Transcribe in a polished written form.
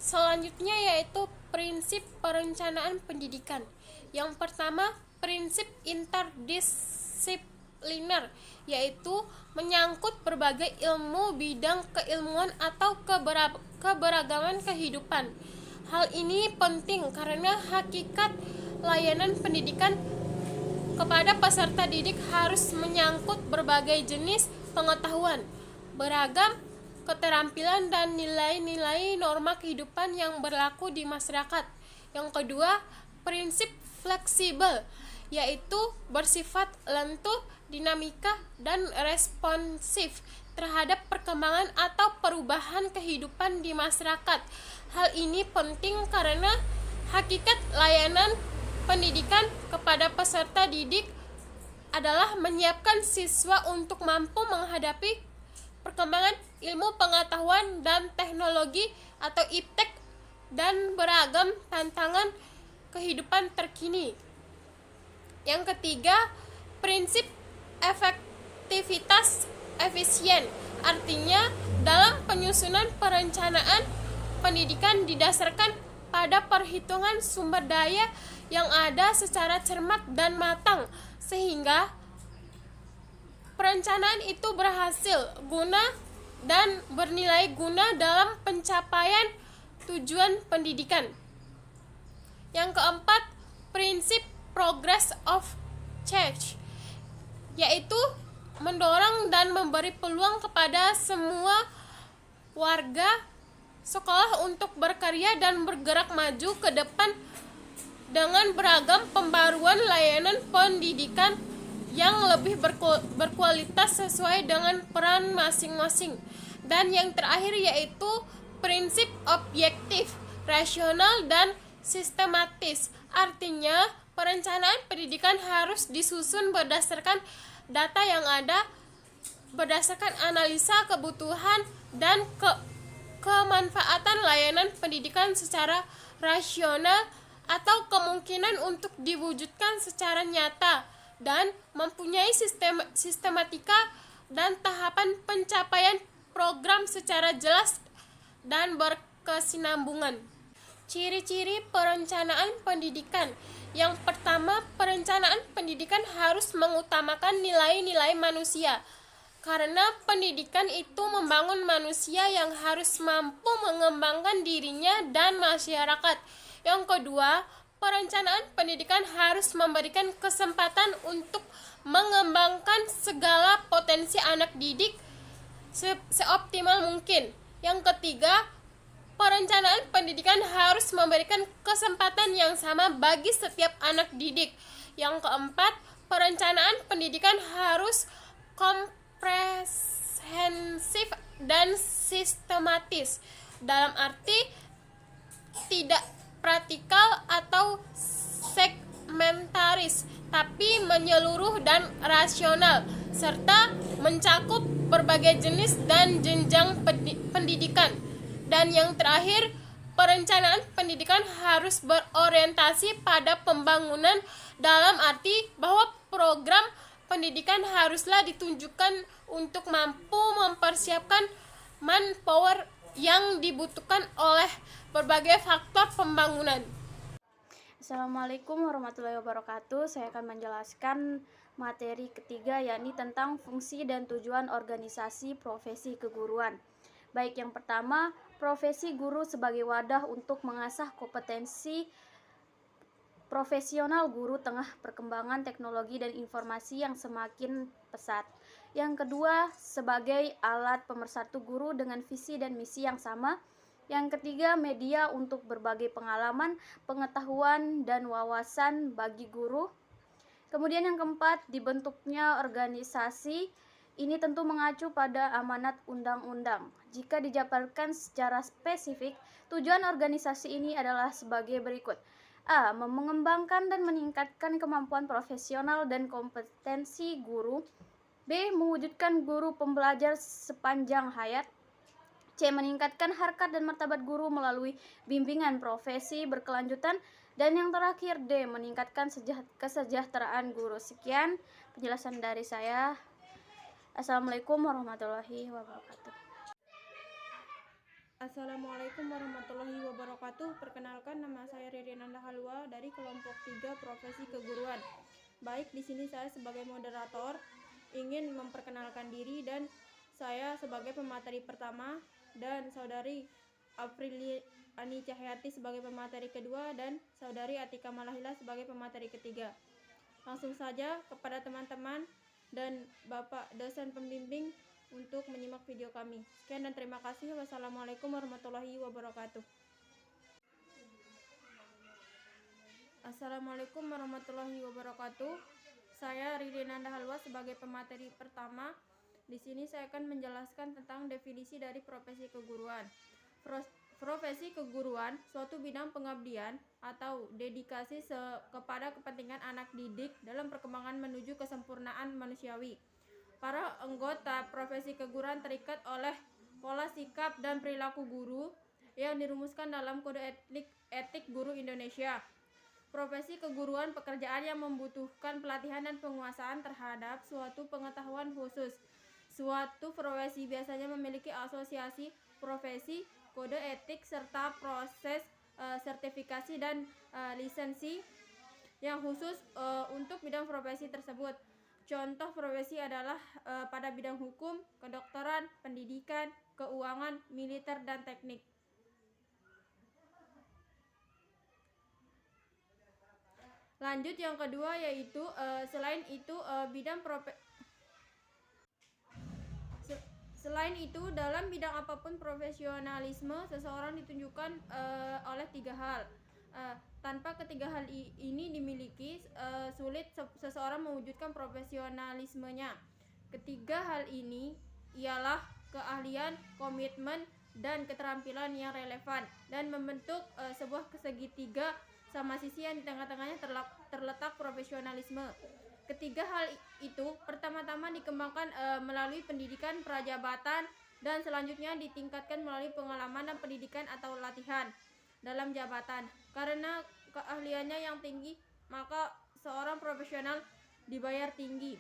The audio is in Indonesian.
Selanjutnya yaitu prinsip perencanaan pendidikan. Yang pertama, prinsip interdisipliner, yaitu menyangkut berbagai ilmu bidang keilmuan atau keberagaman kehidupan. Hal ini penting karena hakikat layanan pendidikan kepada peserta didik harus menyangkut berbagai jenis pengetahuan, beragam keterampilan dan nilai-nilai norma kehidupan yang berlaku di masyarakat. Yang kedua, prinsip fleksibel, yaitu bersifat lentur, dinamika, dan responsif terhadap perkembangan atau perubahan kehidupan di masyarakat. Hal ini penting karena hakikat layanan pendidikan kepada peserta didik adalah menyiapkan siswa untuk mampu menghadapi perkembangan ilmu pengetahuan dan teknologi atau iptek dan beragam tantangan kehidupan terkini. Yang ketiga, prinsip efektivitas efisien, artinya dalam penyusunan perencanaan pendidikan didasarkan pada perhitungan sumber daya yang ada secara cermat dan matang, sehingga perencanaan itu berhasil guna dan bernilai guna dalam pencapaian tujuan pendidikan. Yang keempat, prinsip progress of change, yaitu mendorong dan memberi peluang kepada semua warga sekolah untuk berkarya dan bergerak maju ke depan dengan beragam pembaruan layanan pendidikan yang lebih berkualitas sesuai dengan peran masing-masing. Dan yang terakhir yaitu prinsip objektif, rasional, dan sistematis. Artinya, perencanaan pendidikan harus disusun berdasarkan data yang ada, berdasarkan analisa kebutuhan dan kemanfaatan layanan pendidikan secara rasional atau kemungkinan untuk diwujudkan secara nyata, dan mempunyai sistematika dan tahapan pencapaian program secara jelas dan berkesinambungan. Ciri-ciri perencanaan pendidikan. Yang pertama, perencanaan pendidikan harus mengutamakan nilai-nilai manusia, karena pendidikan itu membangun manusia yang harus mampu mengembangkan dirinya dan masyarakat. Yang kedua, perencanaan pendidikan harus memberikan kesempatan untuk mengembangkan segala potensi anak didik seoptimal mungkin. Yang ketiga, perencanaan pendidikan harus memberikan kesempatan yang sama bagi setiap anak didik. Yang keempat, perencanaan pendidikan harus komprehensif dan sistematis, dalam arti tidak praktikal atau segmentaris, tapi menyeluruh dan rasional, serta mencakup berbagai jenis dan jenjang pendidikan. Dan yang terakhir, perencanaan pendidikan harus berorientasi pada pembangunan, dalam arti bahwa program pendidikan haruslah ditunjukkan untuk mampu mempersiapkan manpower yang dibutuhkan oleh berbagai faktor pembangunan. Assalamualaikum warahmatullahi wabarakatuh. Saya akan menjelaskan materi ketiga, yakni tentang fungsi dan tujuan organisasi profesi keguruan. Baik, yang pertama, profesi guru sebagai wadah untuk mengasah kompetensi profesional guru tengah perkembangan teknologi dan informasi yang semakin pesat. Yang kedua, sebagai alat pemersatu guru dengan visi dan misi yang sama. Yang ketiga, media untuk berbagai pengalaman, pengetahuan, dan wawasan bagi guru. Kemudian yang keempat, dibentuknya organisasi. Ini tentu mengacu pada amanat undang-undang. Jika dijabarkan secara spesifik, tujuan organisasi ini adalah sebagai berikut. A. Mengembangkan dan meningkatkan kemampuan profesional dan kompetensi guru. B. Mewujudkan guru pembelajar sepanjang hayat. C. Meningkatkan harkat dan martabat guru melalui bimbingan profesi berkelanjutan. Dan yang terakhir, D. Meningkatkan kesejahteraan guru. Sekian penjelasan dari saya. Assalamualaikum warahmatullahi wabarakatuh. Assalamualaikum warahmatullahi wabarakatuh. Perkenalkan, nama saya Riri Nanda Halwa dari kelompok 3 Profesi Keguruan. Baik, di sini saya sebagai moderator ingin memperkenalkan diri, dan saya sebagai pemateri pertama, dan saudari Apriliani Cahyati sebagai pemateri kedua, dan saudari Atika Malahila sebagai pemateri ketiga. Langsung saja kepada teman-teman dan Bapak dosen pembimbing untuk menyimak video kami. Sekian dan terima kasih. Wassalamualaikum warahmatullahi wabarakatuh. Assalamualaikum warahmatullahi wabarakatuh. Saya Riri Nanda Halwa sebagai pemateri pertama. Di sini saya akan menjelaskan tentang definisi dari profesi keguruan. Profesi keguruan suatu bidang pengabdian atau dedikasi kepada kepentingan anak didik dalam perkembangan menuju kesempurnaan manusiawi. Para anggota profesi keguruan terikat oleh pola sikap dan perilaku guru yang dirumuskan dalam Kode Etik Guru Indonesia. Profesi keguruan pekerjaan yang membutuhkan pelatihan dan penguasaan terhadap suatu pengetahuan khusus. Suatu profesi biasanya memiliki asosiasi profesi, kode etik, serta proses sertifikasi dan lisensi yang khusus untuk bidang profesi tersebut. Contoh profesi adalah pada bidang hukum, kedokteran, pendidikan, keuangan, militer, dan teknik. Lanjut yang kedua, yaitu selain itu dalam bidang apapun profesionalisme seseorang ditunjukkan oleh 3 hal. Tanpa ketiga hal ini dimiliki, sulit seseorang mewujudkan profesionalismenya. Ketiga hal ini ialah keahlian, komitmen, dan keterampilan yang relevan dan membentuk sebuah segitiga sama sisi yang di tengah-tengahnya terletak profesionalisme. Ketiga hal itu pertama-tama dikembangkan melalui pendidikan prajabatan, dan selanjutnya ditingkatkan melalui pengalaman dan pendidikan atau latihan dalam jabatan. Karena keahliannya yang tinggi, maka seorang profesional dibayar tinggi.